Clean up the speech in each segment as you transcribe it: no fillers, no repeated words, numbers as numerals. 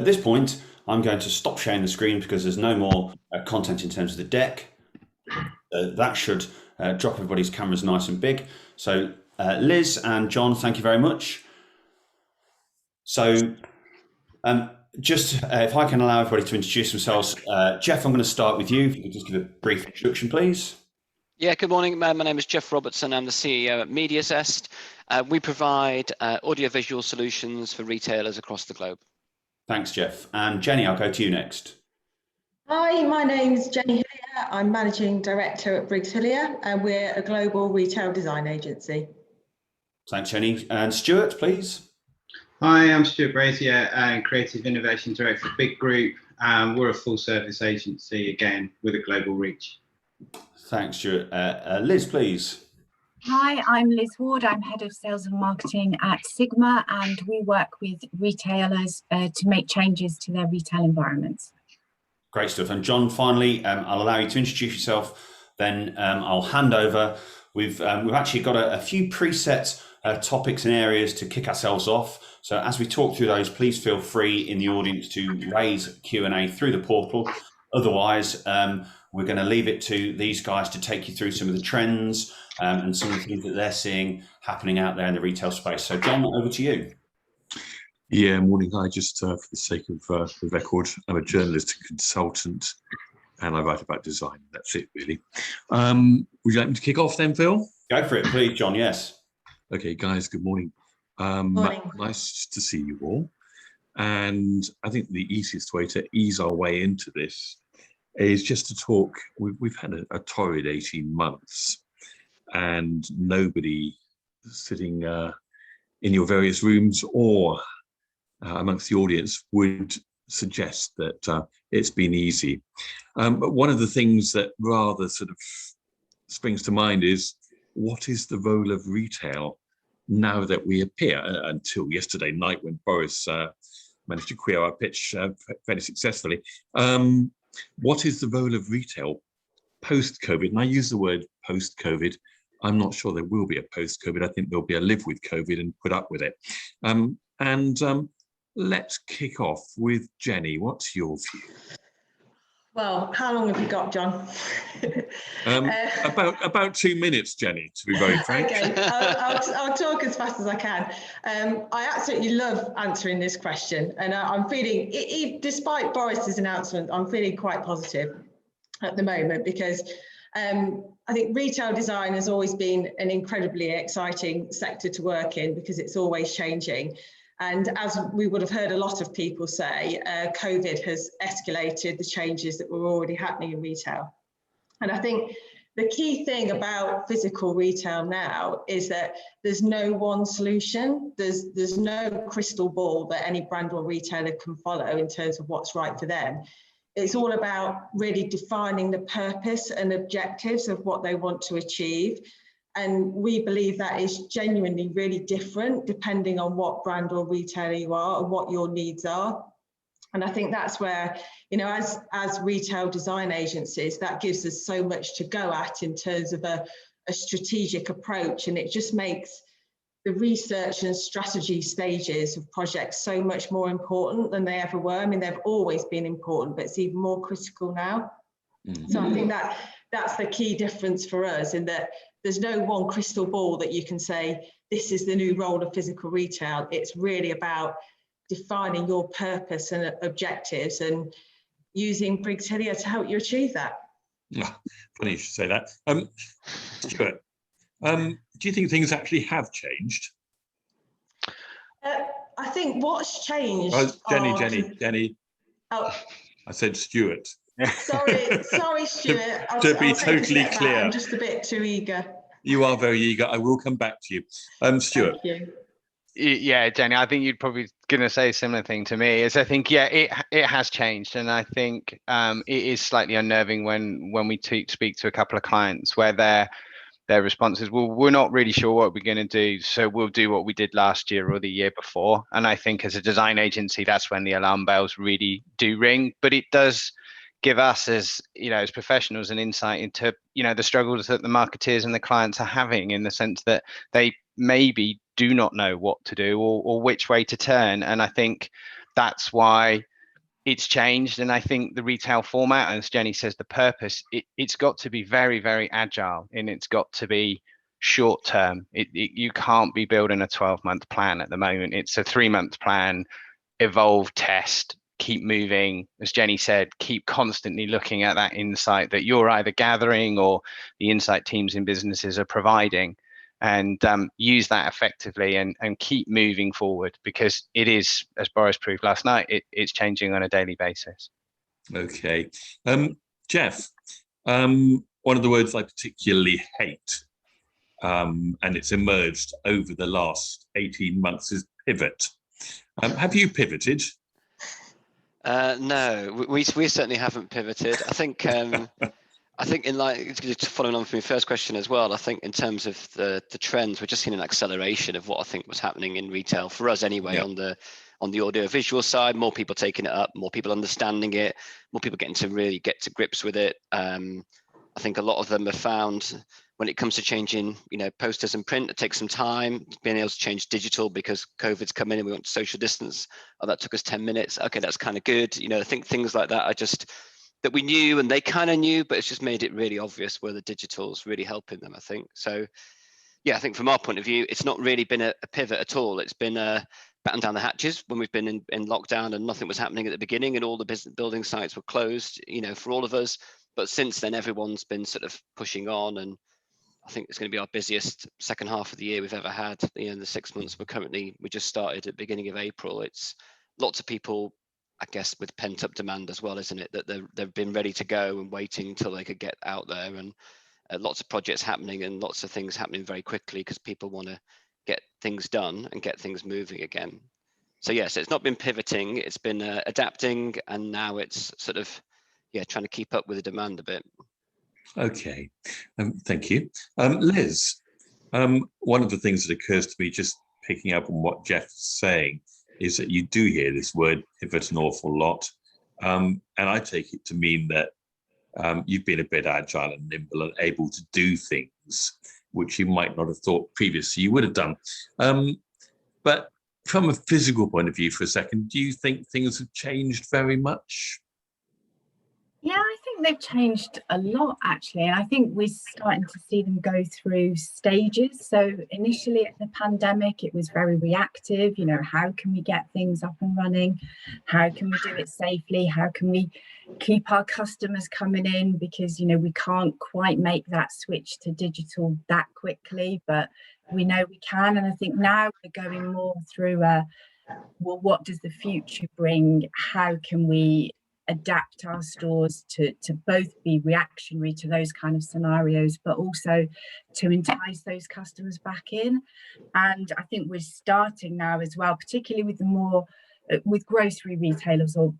At this point, I'm going to stop sharing the screen because there's no more content in terms of the deck. That should drop everybody's cameras nice and big. So Liz and John, thank you very much. So just if I can allow everybody to introduce themselves. Jeff, I'm going to start with you. If you could just give a brief introduction, please. Yeah, good morning. My name is Jeff Robertson. I'm the CEO at MediaZest. We provide audiovisual solutions for retailers across the globe. Thanks, Jeff. And Jenny, I'll go to you next. Hi, my name's Jenny Hillier. I'm Managing Director at Briggs Hillier, and we're a global retail design agency. Thanks, Jenny. And Stuart, please. Hi, I'm Stuart Brazier, Creative Innovation Director at Big Group. We're a full service agency, again, with a global reach. Thanks, Stuart. Liz, please. Hi, I'm Liz Ward. I'm Head of Sales and Marketing at Sigma, and we work with retailers to make changes to their retail environments. Great stuff. And John, finally, I'll allow you to introduce yourself, then I'll hand over. We've actually got a few preset topics and areas to kick ourselves off. So as we talk through those, please feel free in the audience to raise Q&A through the portal. Otherwise, we're going to leave it to these guys to take you through some of the trends and some of the things that they're seeing happening out there in the retail space. So John, over to you. Yeah, morning. Hi, just for the sake of the record, I'm a journalist and consultant, and I write about design. That's it, really. Would you like me to kick off then, Phil? Go for it, please, John. Yes. Okay, guys, good morning. Morning. Nice to see you all. And I think the easiest way to ease our way into this is just to talk. We've had a torrid 18 months, and nobody sitting in your various rooms or amongst the audience would suggest that it's been easy. But one of the things that rather sort of springs to mind is, what is the role of retail now that we appear? Until yesterday night, when Boris managed to queer our pitch fairly successfully. What is the role of retail post-COVID? And I use the word post-COVID. I'm not sure there will be a post-COVID. I think there'll be a live with COVID and put up with it. Let's kick off with Jenny. What's your view? Well, how long have you got, John? About 2 minutes, Jenny, to be very frank. Okay, I'll talk as fast as I can. I absolutely love answering this question, and I'm feeling, despite Boris's announcement, I'm feeling quite positive at the moment, because I think retail design has always been an incredibly exciting sector to work in, because it's always changing. And as we would have heard a lot of people say, COVID has escalated the changes that were already happening in retail. And I think the key thing about physical retail now is that there's no one solution. There's no crystal ball that any brand or retailer can follow in terms of what's right for them. It's all about really defining the purpose and objectives of what they want to achieve. And we believe that is genuinely really different depending on what brand or retailer you are and what your needs are. And I think that's where, you know, as retail design agencies, that gives us so much to go at in terms of a strategic approach. And it just makes the research and strategy stages of projects so much more important than they ever were. I mean, they've always been important, but it's even more critical now. Mm-hmm. So I think that's the key difference for us, in that there's no one crystal ball that you can say, this is the new role of physical retail. It's really about defining your purpose and objectives and using Briggs Hillier to help you achieve that. Oh, funny you should say that. Stuart, do you think things actually have changed? I think what's changed... Jenny. Oh. I said Stuart. Sorry, Stuart. To be totally clear, I'm just a bit too eager. You are very eager. I will come back to you. Stuart. Thank you. Yeah, Jenny, I think you'd probably going to say a similar thing to me. Is I think, yeah, it has changed, and I think it is slightly unnerving when we speak to a couple of clients where their response is, well, we're not really sure what we're going to do, so we'll do what we did last year or the year before. And I think as a design agency, that's when the alarm bells really do ring. But it does give us, as you know, as professionals, an insight into, you know, the struggles that the marketeers and the clients are having, in the sense that they maybe do not know what to do or which way to turn. And I think that's why it's changed, and I think the retail format, as Jenny says, the purpose, it's got to be very, very agile, and it's got to be short term. You can't be building a 12-month plan at the moment. It's a 3-month plan, evolve, test, keep moving. As Jenny said, keep constantly looking at that insight that you're either gathering or the insight teams in businesses are providing, and use that effectively and keep moving forward, because it is, as Boris proved last night, it's changing on a daily basis. Okay. Jeff, one of the words I particularly hate, and it's emerged over the last 18 months, is pivot. Have you pivoted? No, we certainly haven't pivoted. I think in just following on from your first question as well, I think in terms of the trends, we're just seeing an acceleration of what I think was happening in retail for us anyway. Yeah. On the audio visual side, more people taking it up, more people understanding it, more people getting to really get to grips with it. I think a lot of them have found when it comes to changing, posters and print, it takes some time. Being able to change digital because COVID's come in and we want social distance. Oh, that took us 10 minutes. Okay, that's kind of good. I think things like that are just that we knew and they kind of knew, but it's just made it really obvious where the digital's really helping them, I think. So, yeah, I think from our point of view, it's not really been a pivot at all. It's been batten down the hatches when we've been in lockdown and nothing was happening at the beginning and all the business building sites were closed, for all of us. But since then, everyone's been sort of pushing on, and I think it's going to be our busiest second half of the year we've ever had. In the 6 months we just started at the beginning of April. It's lots of people, I guess, with pent up demand as well, isn't it? That they've been ready to go and waiting until they could get out there, and lots of projects happening and lots of things happening very quickly because people want to get things done and get things moving again. So yes, it's not been pivoting, it's been adapting, and now it's sort of trying to keep up with the demand a bit. Okay, thank you. Liz, one of the things that occurs to me just picking up on what Jeff is saying is that you do hear this word pivot an awful lot. And I take it to mean that you've been a bit agile and nimble and able to do things which you might not have thought previously you would have done. But from a physical point of view for a second, do you think things have changed very much? Yeah, I think they've changed a lot, actually. And I think we're starting to see them go through stages. So initially at the pandemic, it was very reactive. How can we get things up and running? How can we do it safely? How can we keep our customers coming in? Because, we can't quite make that switch to digital that quickly, but we know we can. And I think now we're going more through what does the future bring? How can we adapt our stores to both be reactionary to those kind of scenarios, but also to entice those customers back in? And I think we're starting now as well, particularly with with grocery retailers or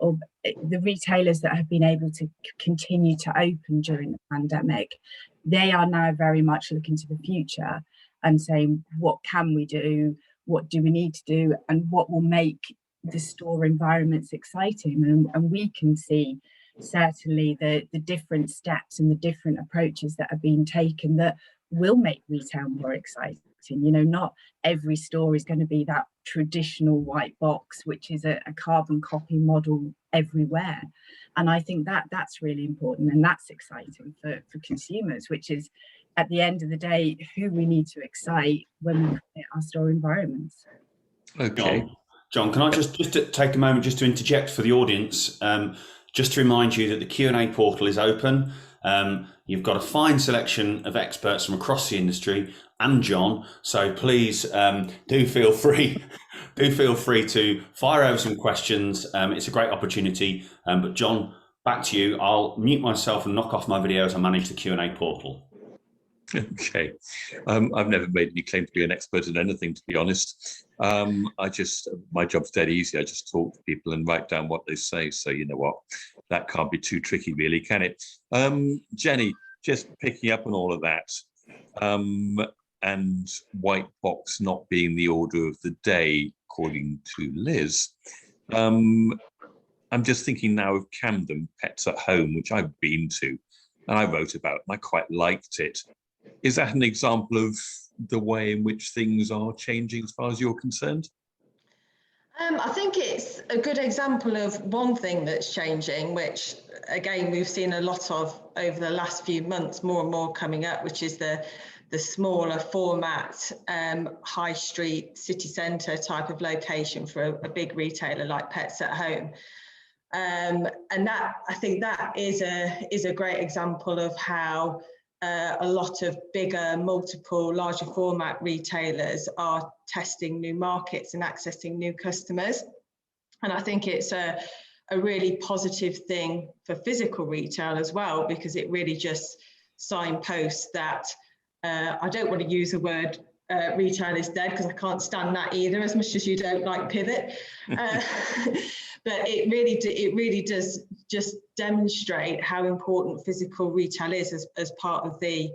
the retailers that have been able to continue to open during the pandemic. They are now very much looking to the future and saying, what can we do? What do we need to do? And what will make the store environments exciting? And we can see certainly the different steps and the different approaches that are being taken that will make retail more exciting. Not every store is going to be that traditional white box, which is a carbon copy model everywhere. And I think that's really important, and that's exciting for consumers, which is at the end of the day who we need to excite when we create our store environments. Okay. John, can I just take a moment just to interject for the audience, just to remind you that the Q&A portal is open. You've got a fine selection of experts from across the industry and John, so please do feel free to fire over some questions. It's a great opportunity. But John, back to you. I'll mute myself and knock off my video as I manage the Q&A portal. Okay. I've never made any claim to be an expert in anything, to be honest. My job's dead easy. I just talk to people and write down what they say. So you know what, that can't be too tricky really, can it? Jenny, just picking up on all of that, and white box not being the order of the day, according to Liz. I'm just thinking now of Camden Pets at Home, which I've been to, and I wrote about, and I quite liked it. Is that an example of the way in which things are changing as far as you're concerned? I think it's a good example of one thing that's changing, which again we've seen a lot of over the last few months, more and more coming up, which is the smaller format, high street, city centre type of location for a big retailer like Pets at Home. And that, I think that is a great example of how a lot of bigger, multiple, larger format retailers are testing new markets and accessing new customers. And I think it's a really positive thing for physical retail as well, because it really just signposts that I don't want to use the word retail is dead, because I can't stand that either, as much as you don't like pivot. But it really does just demonstrate how important physical retail is as part of the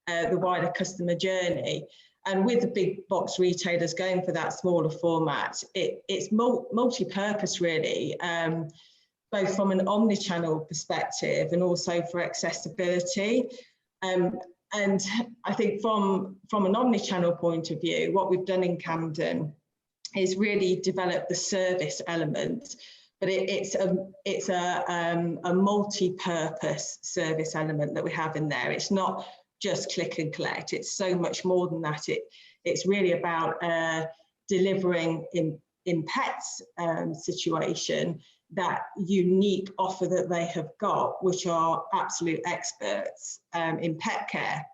wider customer journey. And with the big box retailers going for that smaller format, it's multi-purpose really, both from an omni-channel perspective and also for accessibility. And I think from an omni-channel point of view, what we've done in Camden is really develop the service element, but it's a multi-purpose service element that we have in there. It's not just click and collect. It's so much more than that. It's really about delivering in Pets situation that unique offer that they have got, which are absolute experts in pet care.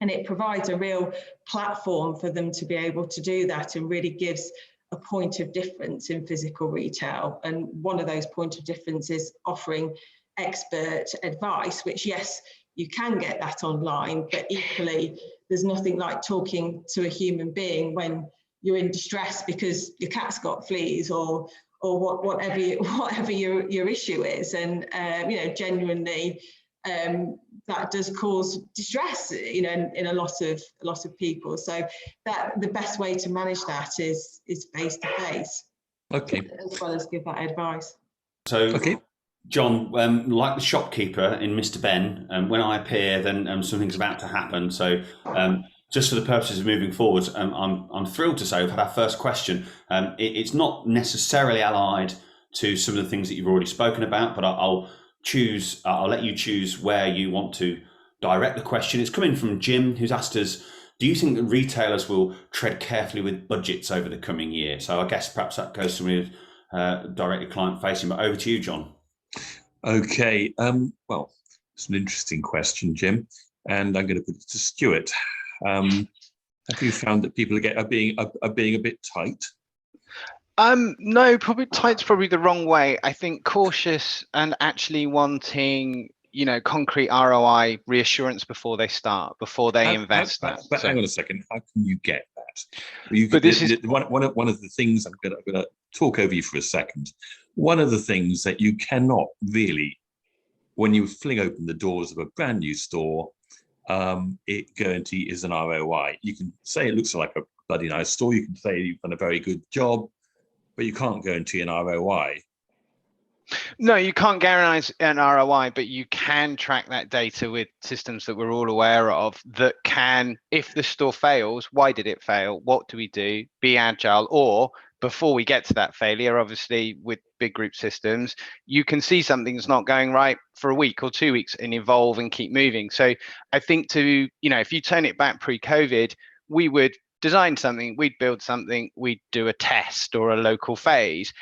And it provides a real platform for them to be able to do that, and really gives a point of difference in physical retail. And one of those point of difference is offering expert advice, which, yes, you can get that online, but equally there's nothing like talking to a human being when you're in distress because your cat's got fleas or whatever your issue is. And you know, genuinely that does cause distress, you know, in a lot of people. So that the best way to manage that is face to face. Okay. As well as give that advice. So, Okay. John, like the shopkeeper in Mr. Ben, when I appear, then something's about to happen. So, just for the purposes of moving forward, I'm thrilled to say we've had our first question. It's not necessarily allied to some of the things that you've already spoken about, but I'll let you choose where you want to direct the question. It's coming from Jim, who's asked us, do you think that retailers will tread carefully with budgets over the coming year? So I guess perhaps that goes to me directly client facing, but over to you, John. Okay. Well, it's an interesting question, Jim, and I'm going to put it to Stuart. Have you found that people are being a bit tight? No, probably tight's probably the wrong way. I think cautious and actually wanting, you know, concrete ROI reassurance before they start, before they invest. But hang on a second. How can you get that? One of the things, I'm going to talk over you for a second. One of the things that you cannot really, when you fling open the doors of a brand new store, it guarantee is an ROI. You can say it looks like a bloody nice store. You can say you've done a very good job, but you can't guarantee an ROI. No, you can't guarantee an ROI, but you can track that data with systems that we're all aware of that can, if the store fails, why did it fail? What do we do? Be agile. Or before we get to that failure, obviously with big group systems, you can see something's not going right for a week or 2 weeks and evolve and keep moving. So I think if you turn it back pre-COVID, we would design something, we'd build something, we'd do a test or a local phase.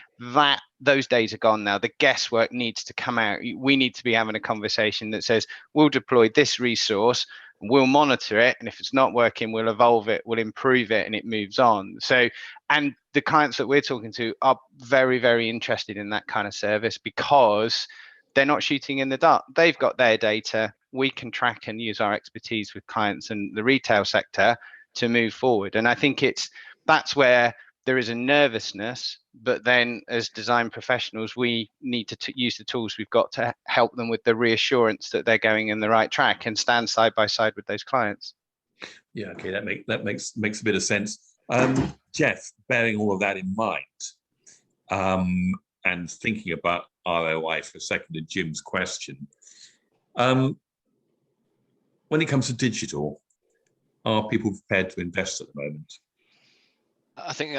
Those days are gone now. The guesswork needs to come out. We need to be having a conversation that says, we'll deploy this resource, we'll monitor it, and if it's not working, we'll evolve it, we'll improve it, and it moves on. So, and the clients that we're talking to are very, very interested in that kind of service because they're not shooting in the dark. They've got their data. We can track and use our expertise with clients and the retail sector to move forward. And I think that's where there is a nervousness, but then as design professionals, we need to use the tools we've got to help them with the reassurance that they're going in the right track and stand side by side with those clients. Yeah, okay, that makes a bit of sense. Jeff, bearing all of that in mind, and thinking about ROI for a second to Jim's question, when it comes to digital, are people prepared to invest at the moment? I think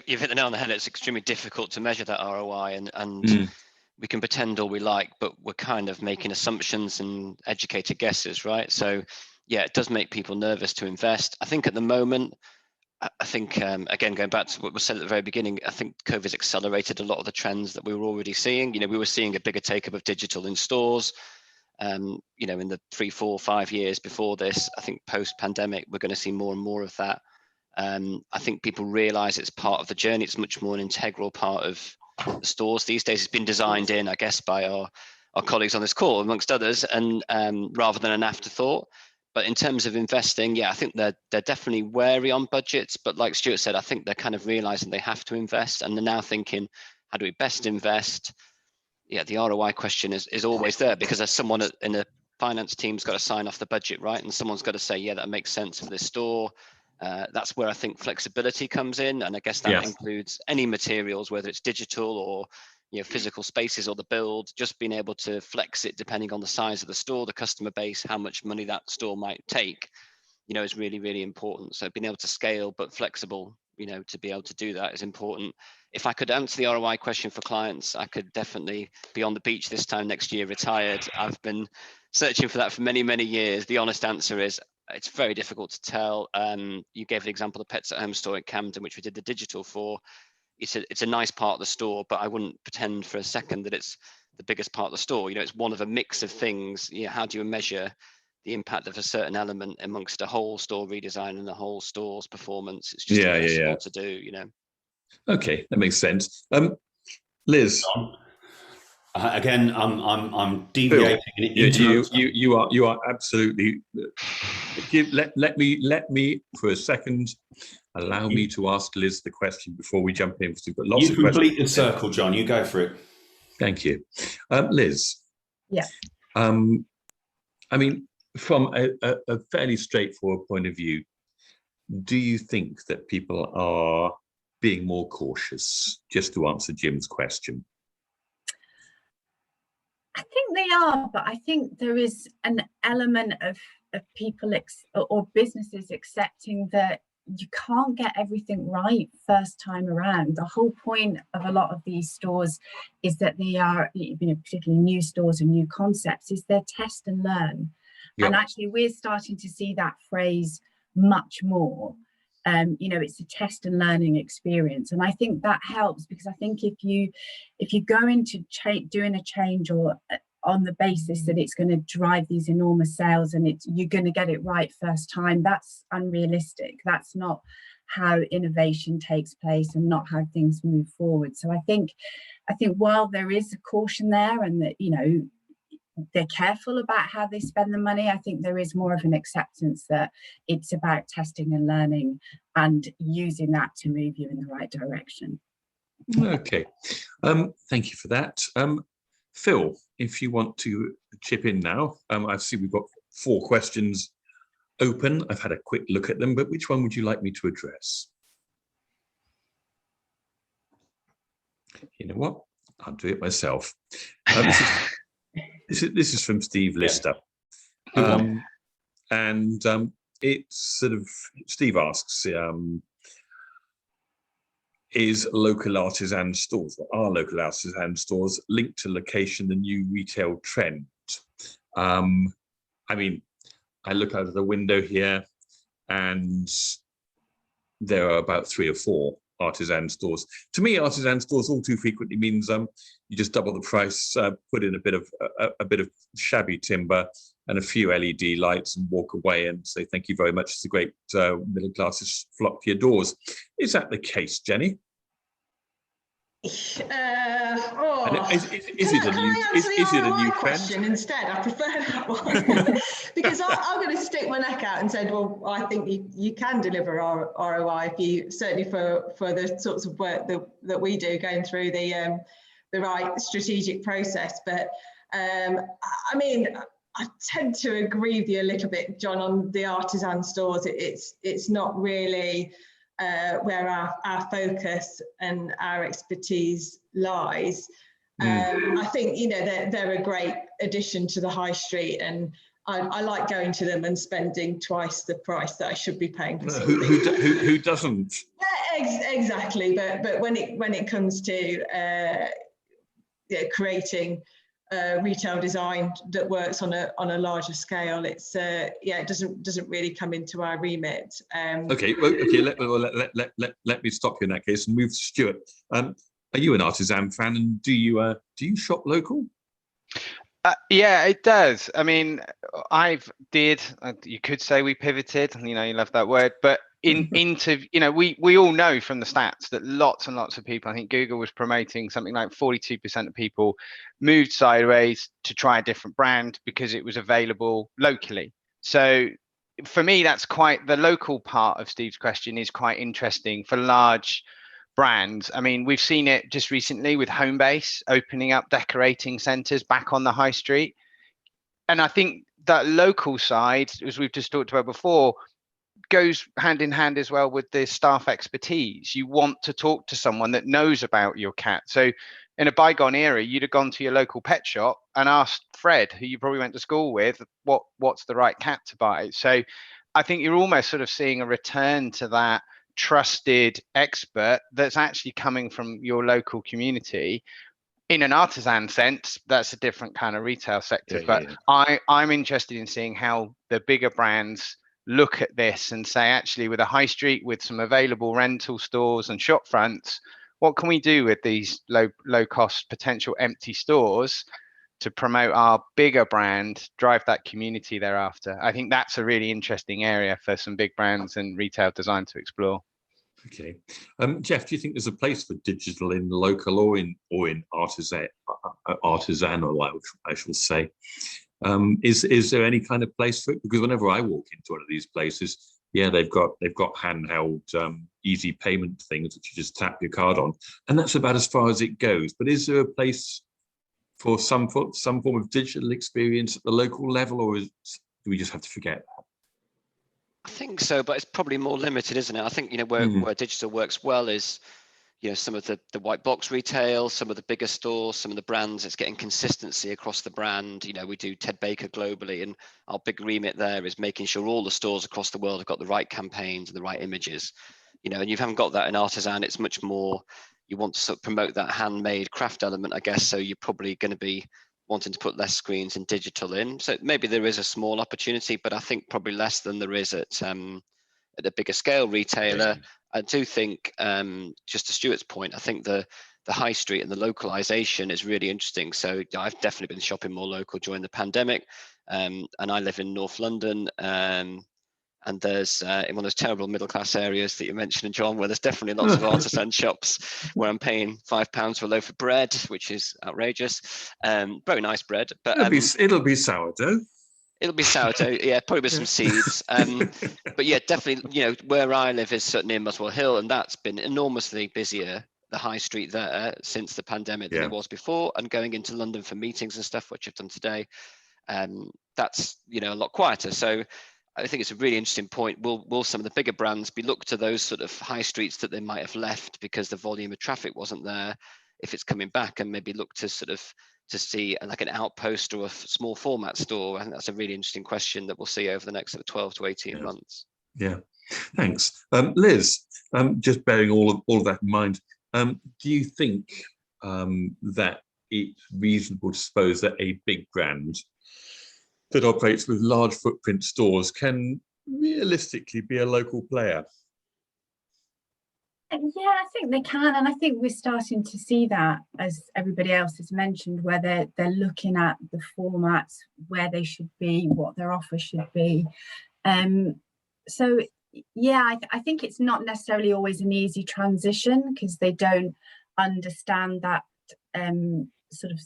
you've hit the nail on the head. It's extremely difficult to measure that ROI, and we can pretend all we like, but we're kind of making assumptions and educated guesses, right? So yeah, it does make people nervous to invest. I think at the moment, I think, again, going back to what was said at the very beginning, I think COVID's accelerated a lot of the trends that we were already seeing. You know, we were seeing a bigger take-up of digital in stores, you know, in the 3, 4, 5 years before this. I think post-pandemic, we're going to see more and more of that. I think people realize it's part of the journey. It's much more an integral part of the stores these days. It's been designed in, I guess, by our colleagues on this call, amongst others, and rather than an afterthought. But in terms of investing, yeah, I think they're definitely wary on budgets. But like Stuart said, I think they're kind of realizing they have to invest, and they're now thinking, how do we best invest? Yeah, the ROI question is always there, because there's someone in the finance team's got to sign off the budget, right? And someone's got to say, yeah, that makes sense for this store. That's where I think flexibility comes in, and I guess that includes any materials, whether it's digital or physical spaces or the build. Just being able to flex it depending on the size of the store, the customer base, how much money that store might take, is really, really important. So being able to scale but flexible, to be able to do that is important. If I could answer the ROI question for clients, I could definitely be on the beach this time next year, retired. I've been searching for that for many, many years. The honest answer is it's very difficult to tell. You gave the example of the Pets at Home store in Camden, which we did the digital for. It's a nice part of the store, but I wouldn't pretend for a second that it's the biggest part of the store. It's one of a mix of things. How do you measure the impact of a certain element amongst a whole store redesign and the whole store's performance? It's just impossible to do. Okay, that makes sense. Liz. Again, I'm deviating. You are absolutely. Let me for a second. Allow me to ask Liz the question before we jump in, because we've got lots of questions. You complete the circle, John. You go for it. Thank you, Liz. Yeah. I mean, from a fairly straightforward point of view, do you think that people are being more cautious? Just to answer Jim's question. I think they are, but I think there is an element of people or businesses accepting that you can't get everything right first time around. The whole point of a lot of these stores is that they are, particularly new stores and new concepts, is they're test and learn. Yep. And actually we're starting to see that phrase much more. It's a test and learning experience, and I think that helps, because I think if you go into doing a change or on the basis that it's going to drive these enormous sales and you're going to get it right first time, that's unrealistic. That's not how innovation takes place and not how things move forward. So I think while there is a caution there, and that they're careful about how they spend the money, I think there is more of an acceptance that it's about testing and learning and using that to move you in the right direction. Okay, thank you for that. Phil, if you want to chip in now, I see we've got 4 questions open. I've had a quick look at them, but which one would you like me to address? You know what? I'll do it myself. This is from Steve Lister. And it's sort of, Steve asks, is local artisan stores, or are local artisan stores linked to location the new retail trend? I mean, I look out of the window here and there are about 3 or 4 artisan stores. To me, artisan stores all too frequently means you just double the price, put in a bit of shabby timber and a few LED lights and walk away and say thank you very much. It's a great middle classes flock to your doors. Is that the case, Jenny? Is it a new question instead? I prefer that one because I'm going to stick my neck out and say, well, I think you can deliver ROI if you, certainly for the sorts of work that we do, going through the right strategic process. But I mean, I tend to agree with you a little bit, John, on the artisan stores. It's not really where our focus and our expertise lies. I think they're a great addition to the high street, and I like going to them and spending twice the price that I should be paying for something. Who doesn't? Exactly, but when it comes to creating retail design that works on a larger scale, it's it doesn't really come into our remit. Okay, let me stop you in that case and move to Stuart. Are you an Artisan fan, and do you shop local? Yeah, it does. I mean, you could say we pivoted, you love that word, but into, we all know from the stats that lots and lots of people, I think Google was promoting something like 42% of people moved sideways to try a different brand because it was available locally. So for me, that's the local part of Steve's question is quite interesting for large brands. I mean, we've seen it just recently with Homebase opening up decorating centres back on the high street. And I think that local side, as we've just talked about before, goes hand in hand as well with the staff expertise. You want to talk to someone that knows about your cat. So in a bygone era, you'd have gone to your local pet shop and asked Fred, who you probably went to school with, what's the right cat to buy. So I think you're almost sort of seeing a return to that trusted expert that's actually coming from your local community. In an artisan sense, that's a different kind of retail sector. I'm interested in seeing how the bigger brands look at this and say, actually, with a high street with some available rental stores and shop fronts, what can we do with these low cost potential empty stores to promote our bigger brand, drive that community thereafter? I think that's a really interesting area for some big brands and retail design to explore. Okay, Jeff, do you think there's a place for digital in local or in artisanal, I shall say? Is there any kind of place for it? Because whenever I walk into one of these places, they've got handheld easy payment things that you just tap your card on, and that's about as far as it goes. But is there a place for some form of digital experience at the local level, or do we just have to forget that? I think so, but it's probably more limited, isn't it? I think where digital works well is some of the white box retail, some of the bigger stores, some of the brands. It's getting consistency across the brand. We do Ted Baker globally, and our big remit there is making sure all the stores across the world have got the right campaigns and the right images. And you haven't got that in Artisan. It's much more, you want to sort of promote that handmade craft element, I guess. So you're probably going to be wanting to put less screens and digital in. So maybe there is a small opportunity, but I think probably less than there is at a bigger scale retailer. I do think, just to Stuart's point, I think the high street and the localization is really interesting. So I've definitely been shopping more local during the pandemic, and I live in North London. And there's in one of those terrible middle class areas that you mentioned, John, where there's definitely lots of artisan shops where I'm paying £5 for a loaf of bread, which is outrageous. Very nice bread, but it'll be sourdough. It'll be sourdough, yeah, probably with some seeds. But yeah, definitely, where I live is near Muswell Hill, and that's been enormously busier, the high street there, since the pandemic than it was before. And going into London for meetings and stuff, which I've done today, that's a lot quieter. So I think it's a really interesting point. Will some of the bigger brands be looked to those sort of high streets that they might have left because the volume of traffic wasn't there, if it's coming back, and maybe look to to see like an outpost or a small format store? I think that's a really interesting question that we'll see over the next 12 to 18 months. Yeah, thanks. Liz, just bearing all of that in mind, do you think that it's reasonable to suppose that a big brand that operates with large footprint stores can realistically be a local player? Yeah, I think they can, and I think we're starting to see that, as everybody else has mentioned, where they're looking at the formats, where they should be, what their offer should be. So yeah, I think it's not necessarily always an easy transition because they don't understand that sort of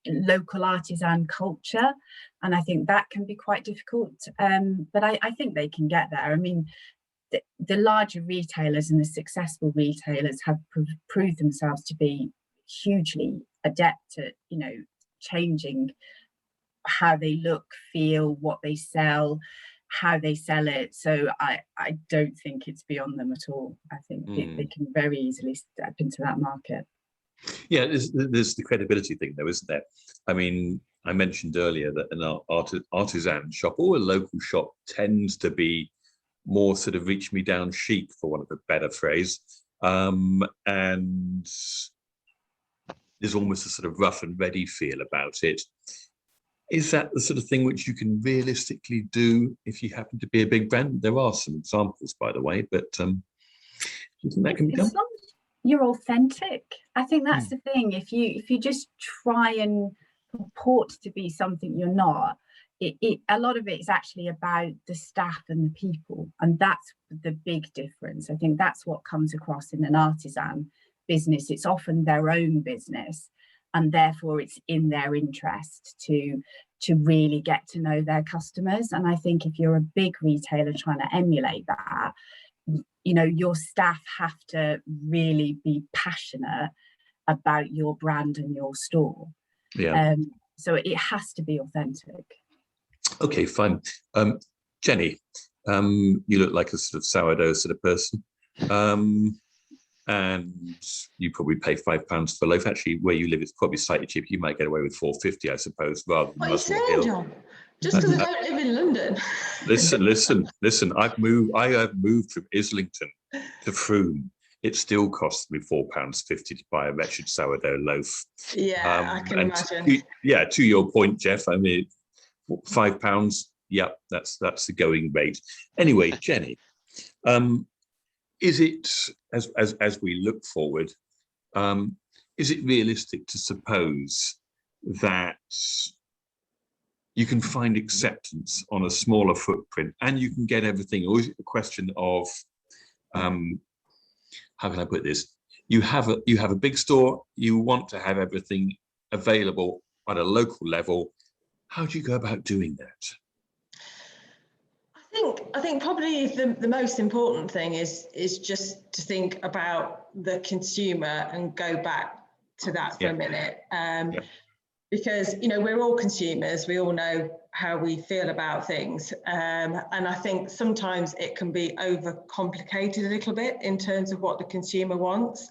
local artisan culture, and I think that can be quite difficult. But I think they can get there. I mean, the larger retailers and the successful retailers have proved themselves to be hugely adept at, changing how they look, feel, what they sell, how they sell it. So I don't think it's beyond them at all. I think they can very easily step into that market. Yeah, there's the credibility thing, though, isn't there? I mean, I mentioned earlier that an artisan shop or a local shop tends to be more sort of reach me down chic, for want of a better phrase. and there's almost a sort of rough and ready feel about it. Is that the sort of thing which you can realistically do if you happen to be a big brand? There are some examples, by the way, but do you think that can be done? As long as you're authentic, I think that's the thing. If you just try and purport to be something you're not, a lot of it is actually about the staff and the people, and that's the big difference. I think that's what comes across in an artisan business. It's often their own business, and therefore it's in their interest to really get to know their customers. And I think if you're a big retailer trying to emulate that, you know, your staff have to really be passionate about your brand and your store. Yeah. So it has to be authentic. Okay, fine. Jenny, you look like a sort of sourdough sort of person. And you probably pay £5 for a loaf. Actually, where you live, it's probably slightly cheaper. You might get away with £4.50, I suppose, rather than What are you saying, John? Just because I don't live in London. Listen. I have moved from Islington to Frome. It still costs me £4.50 to buy a wretched sourdough loaf. Yeah, I can imagine. To your point, Jeff, I mean, £5. Yeah, that's the going rate. Anyway, Jenny, is it, as we look forward, is it realistic to suppose that you can find acceptance on a smaller footprint and you can get everything? Or is it a question of, how can I put this? You have a big store, you want to have everything available at a local level. How do you go about doing that? I think probably the most important thing is just to think about the consumer and go back to that for a minute. Because, you know, we're all consumers, we all know how we feel about things. And I think sometimes it can be overcomplicated a little bit in terms of what the consumer wants.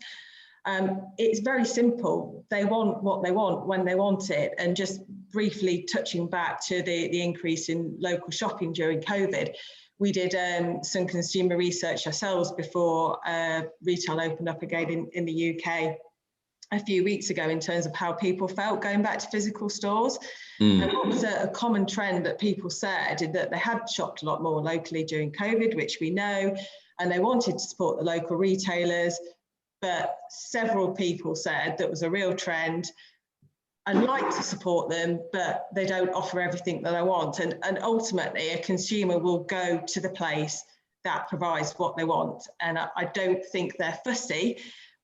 It's very simple. They want what they want when they want it. And just briefly touching back to the increase in local shopping during COVID, we did some consumer research ourselves before retail opened up again in the UK a few weeks ago in terms of how people felt going back to physical stores. And what was a common trend that people said is that they had shopped a lot more locally during COVID, which we know, and they wanted to support the local retailers. But several people said that was a real trend and like to support them, but they don't offer everything that I want. And ultimately, a consumer will go to the place that provides what they want. And I don't think they're fussy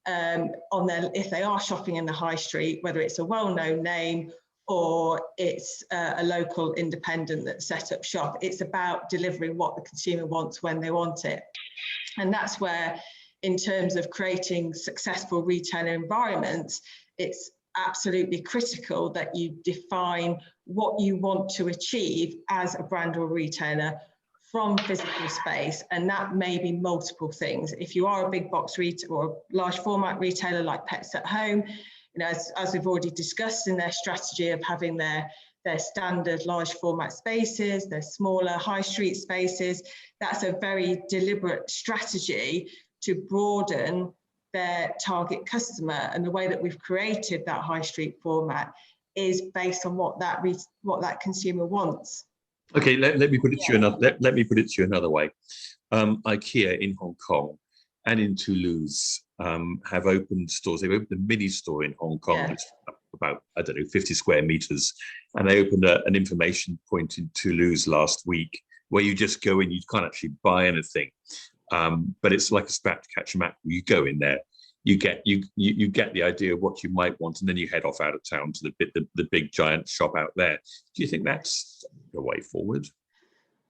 if they are shopping in the high street, whether it's a well-known name or it's a local independent that set up shop. It's about delivering what the consumer wants when they want it. And that's where, in terms of creating successful retailer environments, it's absolutely critical that you define what you want to achieve as a brand or retailer from physical space, and that may be multiple things. If you are a big box retailer or a large format retailer like Pets at Home, you know, as we've already discussed in their strategy of having their standard large format spaces, their smaller high street spaces, that's a very deliberate strategy to broaden their target customer. And the way that we've created that high street format is based on what that consumer wants. Okay, let me put it to you another. Let me put it to you another way. IKEA in Hong Kong and in Toulouse have opened stores. They've opened a mini store in Hong Kong. It's about, I don't know, 50 square meters, and they opened an information point in Toulouse last week where you just go in. You can't actually buy anything, but it's like a spat to catch a mackerel. You go in there, you get the idea of what you might want, and then you head off out of town to the big giant shop out there. Do you think that's the way forward?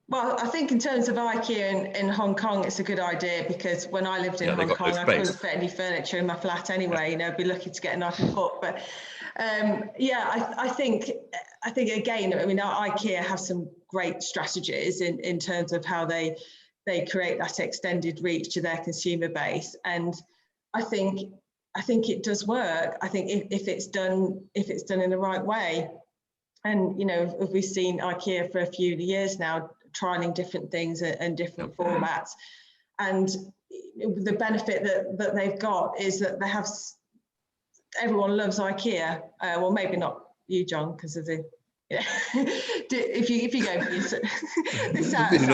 Well, I think in terms of IKEA in Hong Kong, it's a good idea, because when I lived in Hong Kong, I couldn't fit any furniture in my flat anyway. You know, I'd be lucky to get a knife and fork. But I think again, I mean, IKEA have some great strategies in terms of how they create that extended reach to their consumer base, and I think it does work. I think if it's done in the right way, and you know, we've seen IKEA for a few years now trialing different things and different formats, and the benefit that they've got is that they have, everyone loves IKEA. Well, maybe not you, John, because of the, yeah. if you go,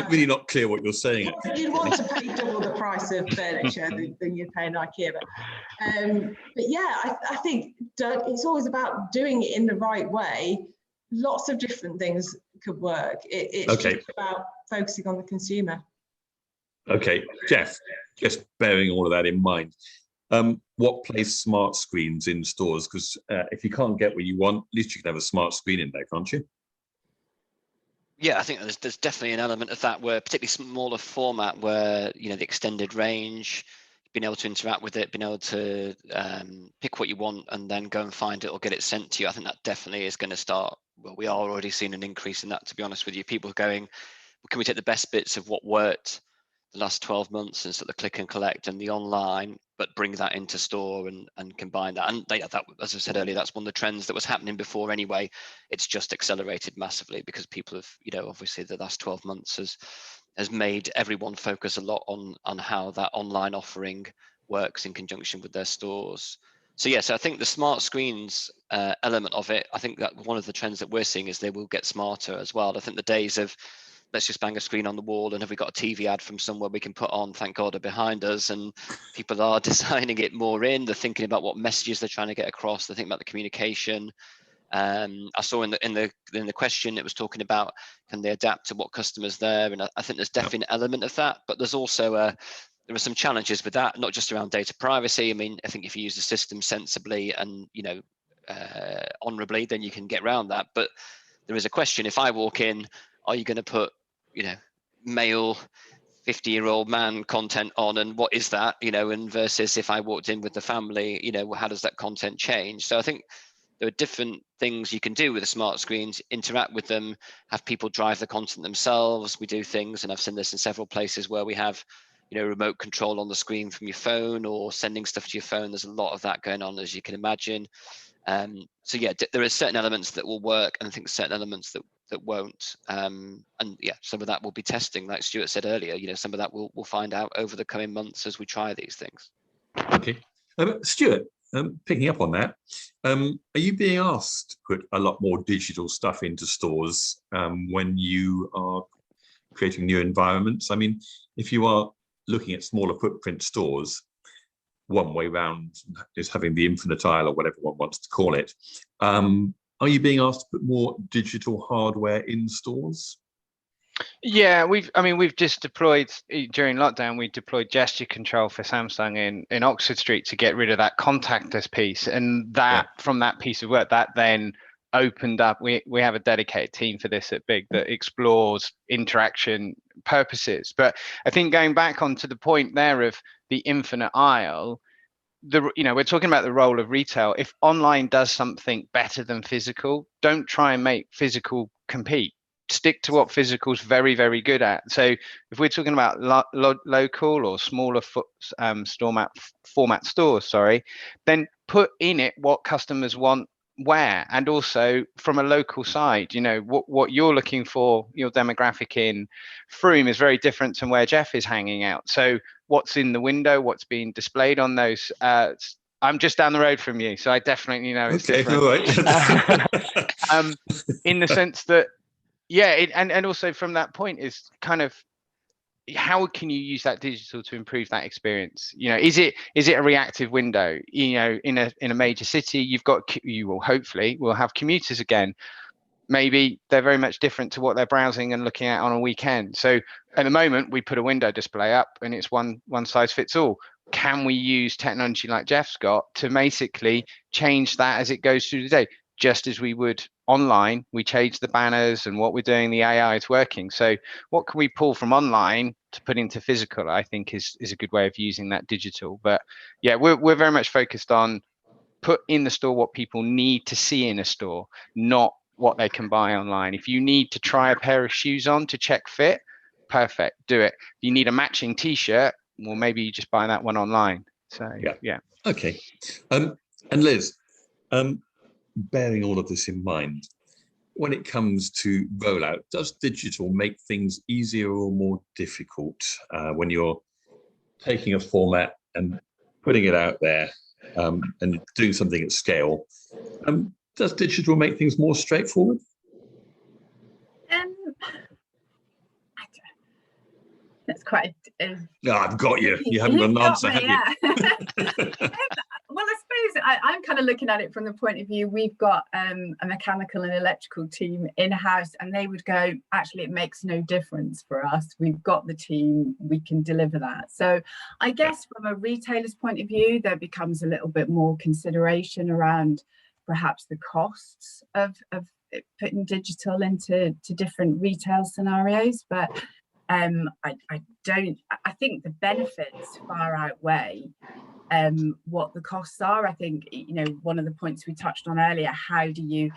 really not clear what you're saying. You'd want to pay double the price of furniture than you're paying IKEA. But yeah, I think it's always about doing it in the right way. Lots of different things could work. It's just about focusing on the consumer. Okay, Jeff, just bearing all of that in mind, what place smart screens in stores? Because if you can't get what you want, at least you can have a smart screen in there, can't you? Yeah, I think there's definitely an element of that, where particularly smaller format, where the extended range, being able to interact with it, being able to pick what you want and then go and find it or get it sent to you. I think that definitely is going to start. Well, we are already seeing an increase in that, to be honest with you. People going, well, can we take the best bits of what worked the last 12 months and sort of click and collect and the online, but bring that into store and combine that. And that, as I said earlier, that's one of the trends that was happening before anyway. It's just accelerated massively because people have, obviously the last 12 months has made everyone focus a lot on how that online offering works in conjunction with their stores. So yes, I think the smart screens element of it, I think that one of the trends that we're seeing is they will get smarter as well. I think the days of let's just bang a screen on the wall and have we got a TV ad from somewhere we can put on, thank God, are behind us, and people are designing it more in. They're thinking about what messages they're trying to get across. They're thinking about the communication. I saw in the question it was talking about, can they adapt to what customers there, and I think there's definitely an element of that, but there's also there are some challenges with that, not just around data privacy. I mean, I think if you use the system sensibly and honorably, then you can get around that. But there is a question: if I walk in, are you going to put male 50-year-old man content on, and what is that, and versus if I walked in with the family, how does that content change? So I think there are different things you can do with the smart screens, interact with them, have people drive the content themselves. We do things, and I've seen this in several places where we have, remote control on the screen from your phone or sending stuff to your phone. There's a lot of that going on, as you can imagine. So yeah, there are certain elements that will work, and I think certain elements that won't. And yeah, some of that will be testing, like Stuart said earlier. Some of that we'll find out over the coming months as we try these things. Okay, Stuart, picking up on that, are you being asked to put a lot more digital stuff into stores when you are creating new environments? I mean, if you are looking at smaller footprint stores, one way round is having the infinite aisle or whatever one wants to call it. Are you being asked to put more digital hardware in stores? Yeah, we've just deployed during lockdown. We deployed gesture control for Samsung in Oxford Street to get rid of that contactless piece, and from that piece of work, that then opened up. We have a dedicated team for this at Big that explores interaction purposes. But I think going back onto the point there of the infinite aisle, we're talking about the role of retail. If online does something better than physical, don't try and make physical compete. Stick to what physical's very, very good at. So if we're talking about local or smaller format stores, then put in it what customers want where, and also from a local side, what you're looking for, your demographic in Frome is very different to where Jeff is hanging out. So what's in the window, what's being displayed on those, I'm just down the road from you, so I definitely know it's different. All right. In the sense that, yeah, and also from that point is kind of, how can you use that digital to improve that experience? Is it a reactive window? In a major city, you will hopefully have commuters again. Maybe they're very much different to what they're browsing and looking at on a weekend. So at the moment, we put a window display up and it's one size fits all. Can we use technology like Jeff's got to basically change that as it goes through the day? Just as we would online, we change the banners and what we're doing, the AI is working. So what can we pull from online to put into physical, I think is a good way of using that digital. But yeah, we're very much focused on put in the store what people need to see in a store, not what they can buy online. If you need to try a pair of shoes on to check fit, perfect, do it. If you need a matching t-shirt, well, maybe you just buy that one online. So yeah. Okay. And Liz, bearing all of this in mind, when it comes to rollout, does digital make things easier or more difficult when you're taking a format and putting it out there and doing something at scale. Does digital make things more straightforward? That's quite No, I've got you. You haven't got an answer, have you? Yeah. Well, I suppose I'm kind of looking at it from the point of view, we've got a mechanical and electrical team in-house, and they would go, actually, it makes no difference for us. We've got the team, we can deliver that. So I guess from a retailer's point of view, there becomes a little bit more consideration around perhaps the costs of putting digital into different retail scenarios. But I think the benefits far outweigh what the costs are. I think, you know, one of the points we touched on earlier, how do you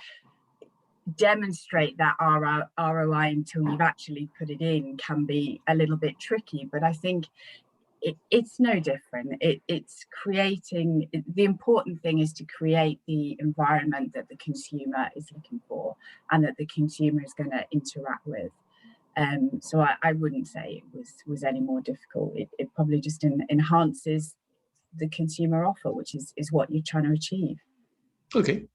demonstrate that ROI until you've actually put it in, can be a little bit tricky. But I think it's no different. It's creating, the important thing is to create the environment that the consumer is looking for and that the consumer is going to interact with. So I wouldn't say it was any more difficult. It probably just enhances the consumer offer, which is what you're trying to achieve. Okay,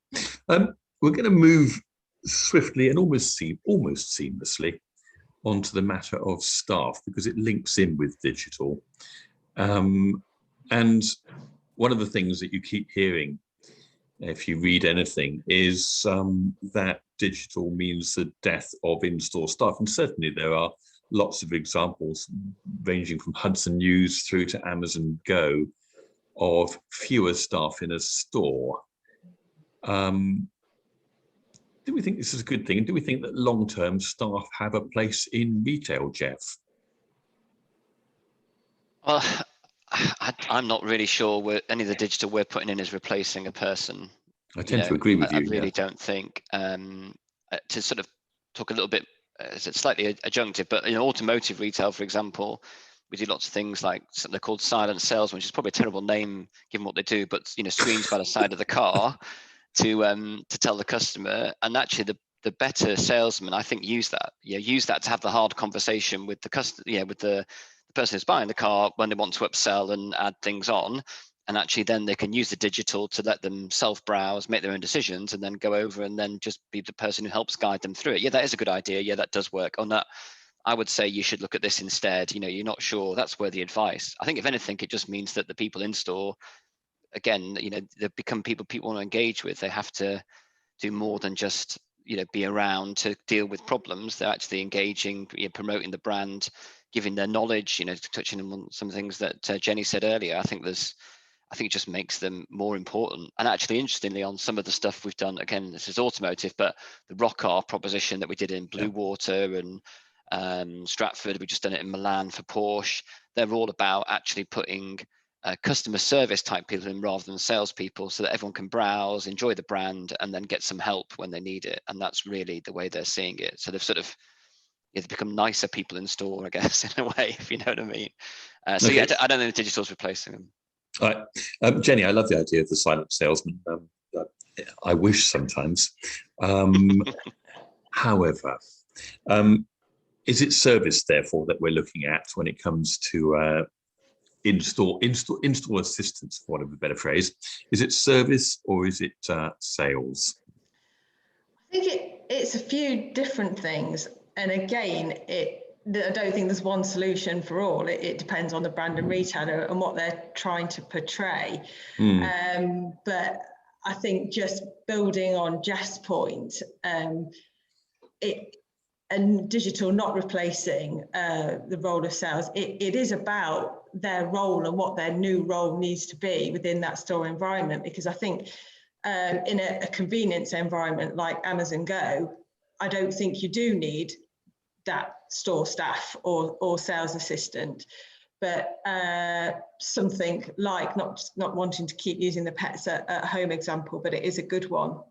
we're going to move swiftly and almost seamlessly onto the matter of staff, because it links in with digital. And one of the things that you keep hearing, if you read anything, is that digital means the death of in-store staff. And certainly there are lots of examples ranging from Hudson News through to Amazon Go of fewer staff in a store. Do we think this is a good thing? And do we think that long-term staff have a place in retail, Jeff? Well, I'm not really sure any of the digital we're putting in is replacing a person. I tend to agree with you. I really don't think. To sort of talk a little bit, it's slightly adjunctive, but in automotive retail, for example, we do lots of things like something they're called silent salesmen, which is probably a terrible name given what they do, but screens by the side of the car to tell the customer. And actually, the better salesmen, I think, use that. Use that to have the hard conversation with the customer, with the person who's buying the car when they want to upsell and add things on. And actually, then they can use the digital to let them self-browse, make their own decisions, and then go over and then just be the person who helps guide them through it. Yeah, that is a good idea. Yeah, that does work. On that, I would say you should look at this instead. You're not sure. That's worthy advice. I think if anything, it just means that the people in store, again, they become people want to engage with. They have to do more than just be around to deal with problems. They're actually engaging, promoting the brand, giving their knowledge. Touching on some things that Jenny said earlier. I think it just makes them more important. And actually, interestingly, on some of the stuff we've done, again, this is automotive, but the Rockar proposition that we did in Blue Water and Stratford, we've just done it in Milan for Porsche. They're all about actually putting customer service type people in rather than salespeople, so that everyone can browse, enjoy the brand, and then get some help when they need it. And that's really the way they're seeing it. So they've sort of they've become nicer people in store, I guess, in a way, if you know what I mean. So yeah, I don't think the digital's replacing them. All right. Jenny, I love the idea of the silent salesman. I wish sometimes. However, is it service, therefore, that we're looking at when it comes to in-store assistance, for want of a better phrase? Is it service or is it sales? I think it's a few different things. And again, I don't think there's one solution for all. It depends on the brand and retailer and what they're trying to portray. But I think just building on Jeff's point, and digital not replacing the role of sales, it is about their role and what their new role needs to be within that store environment. Because I think in a convenience environment like Amazon Go, I don't think you do need that store staff or sales assistant, but something like, not wanting to keep using the pets at home example, but it is a good one.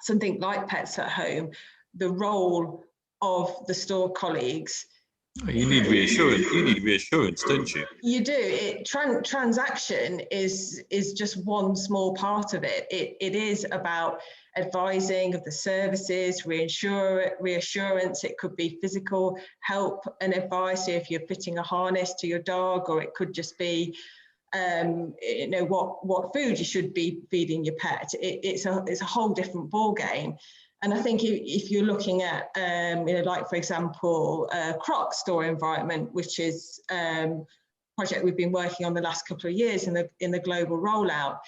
Something like Pets at Home, the role of the store colleagues. You need reassurance. You need reassurance, don't you? You do. Transaction is just one small part of it. It is about advising of the services, reassurance. It could be physical help and advice if you're fitting a harness to your dog, or it could just be what food you should be feeding your pet. It's a whole different ball game. And I think if you're looking at like, for example, Croc store environment, which is project we've been working on the last couple of years in the global rollout,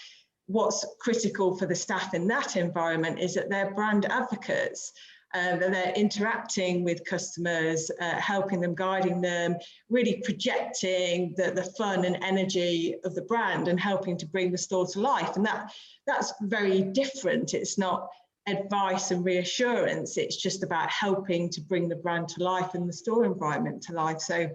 what's critical for the staff in that environment is that they're brand advocates, that they're interacting with customers, helping them, guiding them, really projecting the fun and energy of the brand and helping to bring the store to life. And that's very different. It's not advice and reassurance, it's just about helping to bring the brand to life and the store environment to life. So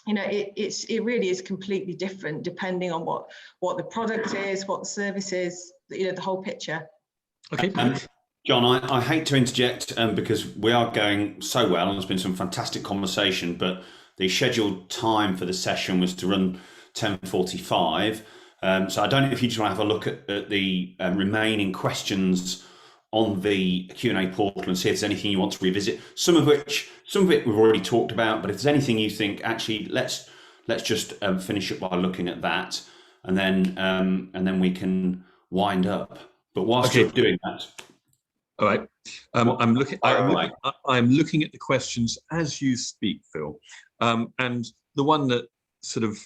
it really is completely different depending on what the product is, what the service is, the whole picture. Okay. John, I hate to interject because we are going so well and there's been some fantastic conversation, but the scheduled time for the session was to run 10:45. So I don't know if you just want to have a look at the remaining questions on the Q&A portal and see if there's anything you want to revisit. Some of it we've already talked about, but if there's anything you think, actually, let's just finish up by looking at that, and then we can wind up. But whilst you're doing that, all right, I'm looking at the questions as you speak, Phil, and the one that sort of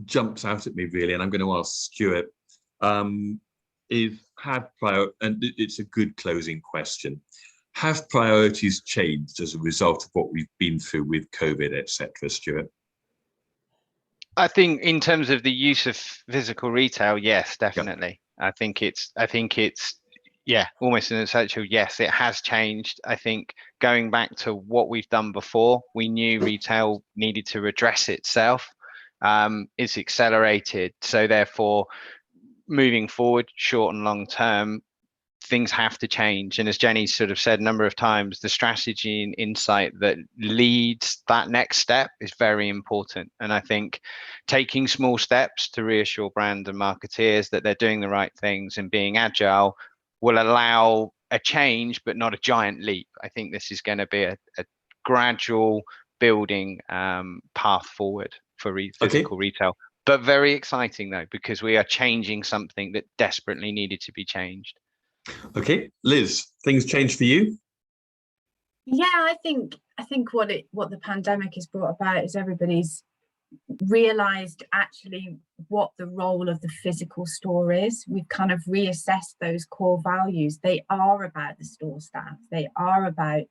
jumps out at me really, and I'm going to ask Stuart, is and it's a good closing question. Have priorities changed as a result of what we've been through with COVID, etc., Stuart? I think in terms of the use of physical retail, yes, definitely. Yeah. I think it's almost an essential yes. It has changed. I think going back to what we've done before, we knew retail needed to redress itself. It's accelerated, so therefore, moving forward, short and long term, things have to change. And as Jenny sort of said a number of times, the strategy and insight that leads that next step is very important. And I think taking small steps to reassure brand and marketeers that they're doing the right things and being agile will allow a change, but not a giant leap. I think this is going to be a gradual building path forward for physical retail. But very exciting though, because we are changing something that desperately needed to be changed. Okay, Liz, things changed for you? Yeah, I think what the pandemic has brought about is everybody's realized actually what the role of the physical store is. We've kind of reassessed those core values. They are about the store staff. They are about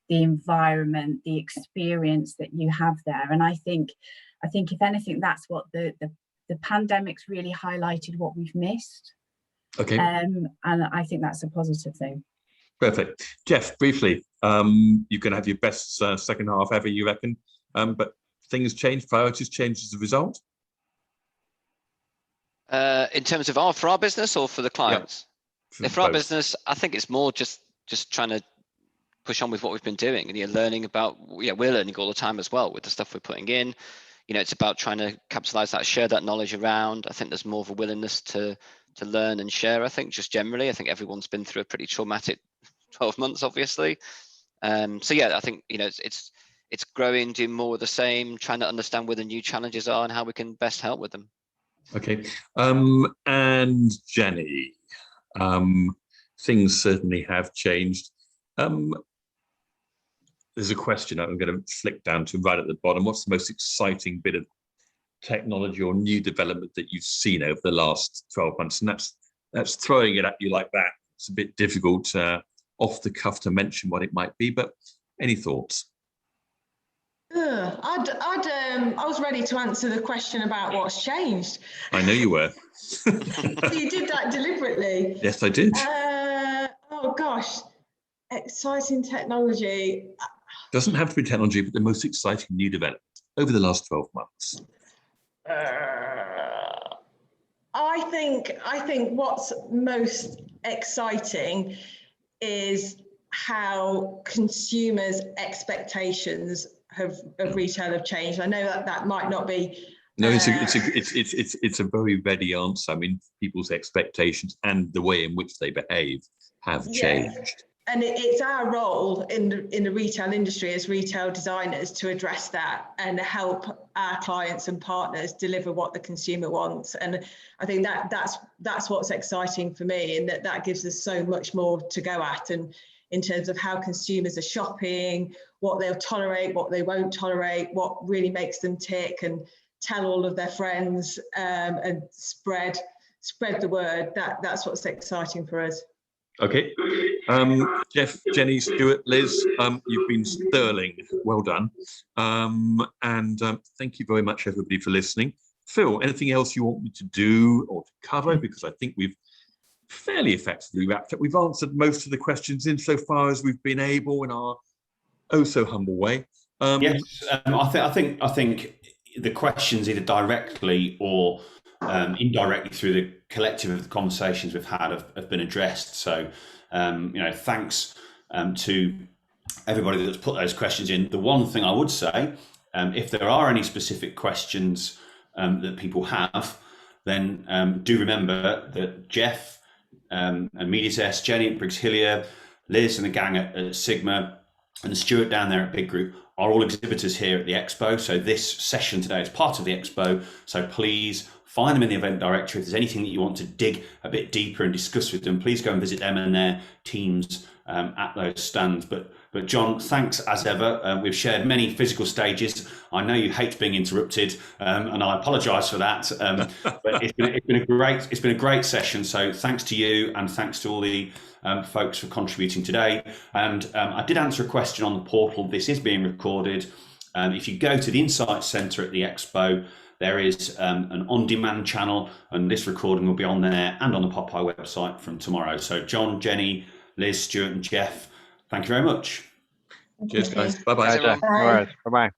the environment, the experience that you have there. And I think if anything, that's what the pandemic's really highlighted what we've missed. Okay. And I think that's a positive thing. Perfect. Jeff, briefly, you can have your best second half ever, you reckon? But things change, priorities change as a result? In terms of for our business or for the clients? Yeah, for our business, I think it's more just trying to push on with what we've been doing, and you're learning about, we're learning all the time as well with the stuff we're putting in. It's about trying to capitalize that, share that knowledge around. I think there's more of a willingness to learn and share. I think just generally, I think everyone's been through a pretty traumatic 12 months, obviously. So yeah, I think, it's growing, doing more of the same, trying to understand where the new challenges are and how we can best help with them. Okay. And Jenny, things certainly have changed. There's a question I'm going to flick down to right at the bottom. What's the most exciting bit of technology or new development that you've seen over the last 12 months? And that's throwing it at you like that. It's a bit difficult off the cuff to mention what it might be, but any thoughts? I was ready to answer the question about what's changed. I know you were. So you did that deliberately. Yes, I did. Oh gosh, exciting technology. Doesn't have to be technology, but the most exciting new development over the last 12 months. I think what's most exciting is how consumers' expectations of retail have changed. I know that might not be No, it's a very ready answer. I mean, people's expectations and the way in which they behave have changed. And it's our role in the retail industry as retail designers to address that and help our clients and partners deliver what the consumer wants. And I think that's what's exciting for me, and that gives us so much more to go at, and in terms of how consumers are shopping, what they'll tolerate, what they won't tolerate, what really makes them tick, and tell all of their friends, and spread the word. That's what's exciting for us. Okay, Jeff, Jenny, Stuart, Liz, you've been sterling. Well done. And thank you very much, everybody, for listening. Phil, anything else you want me to do or to cover? Because I think we've fairly effectively wrapped up. We've answered most of the questions insofar as we've been able in our oh so humble way. Yes, I think the questions either directly or indirectly through the collective of the conversations we've had have been addressed. So, thanks to everybody that's put those questions in. The one thing I would say, if there are any specific questions that people have, then do remember that Jeff and MediaZest, Jenny at Briggs Hillier, Liz and the gang at Sigma, and Stuart down there at Big Group are all exhibitors here at the Expo. So this session today is part of the Expo. So please find them in the event directory. If there's anything that you want to dig a bit deeper and discuss with them, please go and visit them and their teams at those stands. But John, thanks as ever. We've shared many physical stages. I know you hate being interrupted, and I apologise for that. But it's been a great session. So thanks to you, and thanks to all the folks for contributing today. And I did answer a question on the portal. This is being recorded. If you go to the Insights Centre at the Expo, there is an on-demand channel, and this recording will be on there and on the POPAI website from tomorrow. So John, Jenny, Liz, Stuart and Jeff, thank you very much. Cheers, guys. Bye-bye. Bye. Bye.